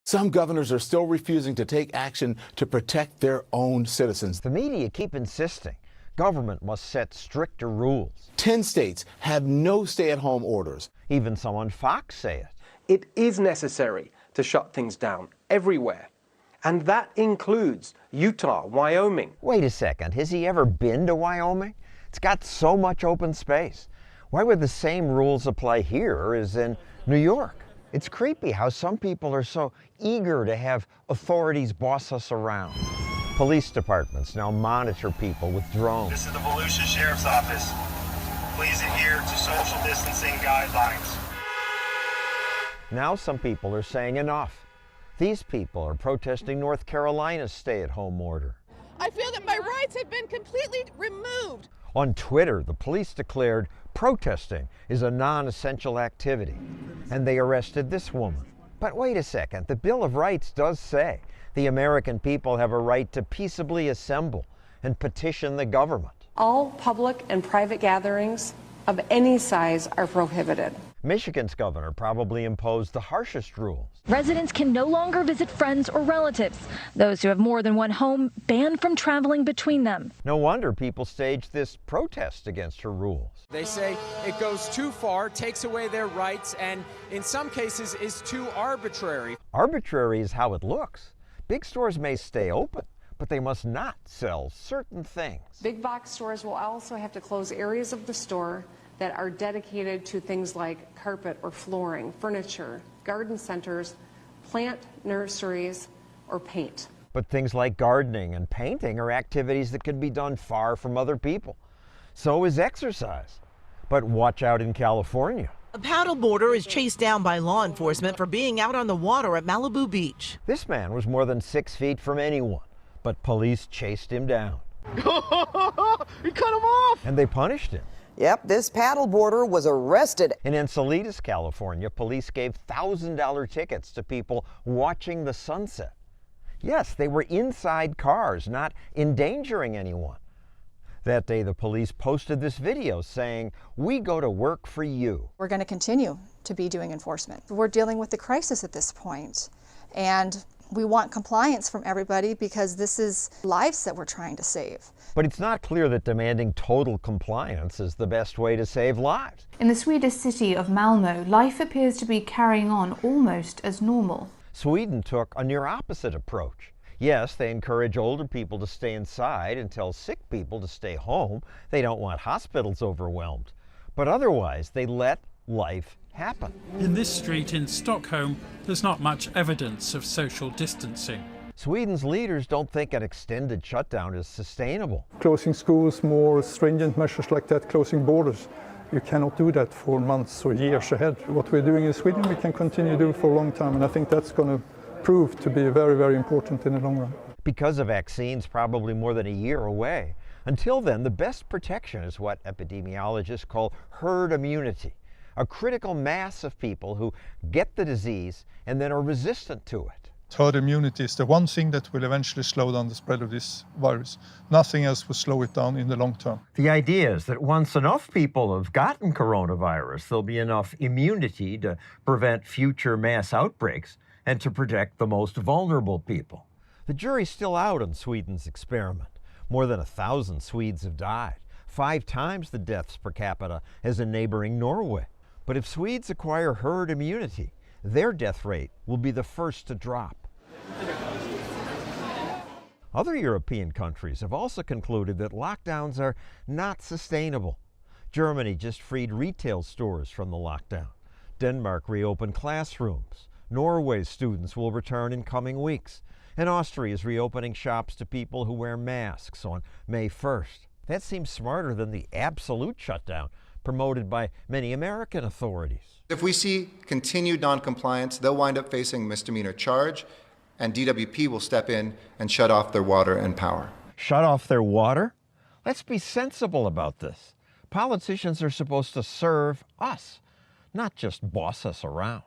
Some governors are still refusing to take action to protect their own citizens. The media keep insisting government must set stricter rules. 10 states have no stay-at-home orders. Even some on Fox say it. It is necessary to shut things down everywhere. And that includes Utah, Wyoming. Wait a second, has he ever been to Wyoming? It's got so much open space. Why would the same rules apply here as in New York? It's creepy how some people are so eager to have authorities boss us around. Police departments now monitor people with drones. This is the Volusia Sheriff's Office. Please adhere to social distancing guidelines. Now some people are saying enough. These people are protesting North Carolina's stay-at-home order. I feel that my rights have been completely removed. On Twitter, the police declared protesting is a non-essential activity, and they arrested this woman. But wait a second, the Bill of Rights does say the American people have a right to peaceably assemble and petition the government. All public and private gatherings of any size are prohibited. Michigan's governor probably imposed the harshest rules. Residents can no longer visit friends or relatives. Those who have more than one home banned from traveling between them. No wonder people staged this protest against her rules. They say it goes too far, takes away their rights, and in some cases is too arbitrary. Arbitrary is how it looks. Big stores may stay open, but they must not sell certain things. Big box stores will also have to close areas of the store that are dedicated to things like carpet or flooring, furniture, garden centers, plant nurseries, or paint. But things like gardening and painting are activities that can be done far from other people. So is exercise. But watch out in California. A paddleboarder is chased down by law enforcement for being out on the water at Malibu Beach. This man was more than 6 feet from anyone, but police chased him down. He cut him off! And they punished him. Yep, this paddleboarder was arrested. In Encinitas, California, police gave $1,000 tickets to people watching the sunset. Yes, they were inside cars, not endangering anyone. That day, the police posted this video saying, "We go to work for you." We're going to continue to be doing enforcement. We're dealing with the crisis at this point, and we want compliance from everybody because this is lives that we're trying to save. But it's not clear that demanding total compliance is the best way to save lives. In the Swedish city of Malmö, life appears to be carrying on almost as normal. Sweden took a near opposite approach. Yes, they encourage older people to stay inside and tell sick people to stay home. They don't want hospitals overwhelmed. But otherwise, they let life happen. In this street in Stockholm, there's not much evidence of social distancing. Sweden's leaders don't think an extended shutdown is sustainable. Closing schools, more stringent measures like that, closing borders. You cannot do that for months or years ahead. What we're doing in Sweden, we can continue to do for a long time, and I think that's going to prove to be very, very important in the long run. Because a vaccine's probably more than a year away. Until then, the best protection is what epidemiologists call herd immunity, a critical mass of people who get the disease and then are resistant to it. Herd immunity is the one thing that will eventually slow down the spread of this virus. Nothing else will slow it down in the long term. The idea is that once enough people have gotten coronavirus, there'll be enough immunity to prevent future mass outbreaks and to protect the most vulnerable people. The jury's still out on Sweden's experiment. More than 1,000 Swedes have died, 5 times the deaths per capita as in neighboring Norway. But if Swedes acquire herd immunity, their death rate will be the first to drop. Other European countries have also concluded that lockdowns are not sustainable. Germany just freed retail stores from the lockdown. Denmark reopened classrooms. Norway's students will return in coming weeks. And Austria is reopening shops to people who wear masks on May 1st. That seems smarter than the absolute shutdown promoted by many American authorities. If we see continued noncompliance, they'll wind up facing misdemeanor charge, and DWP will step in and shut off their water and power. Shut off their water? Let's be sensible about this. Politicians are supposed to serve us, not just boss us around.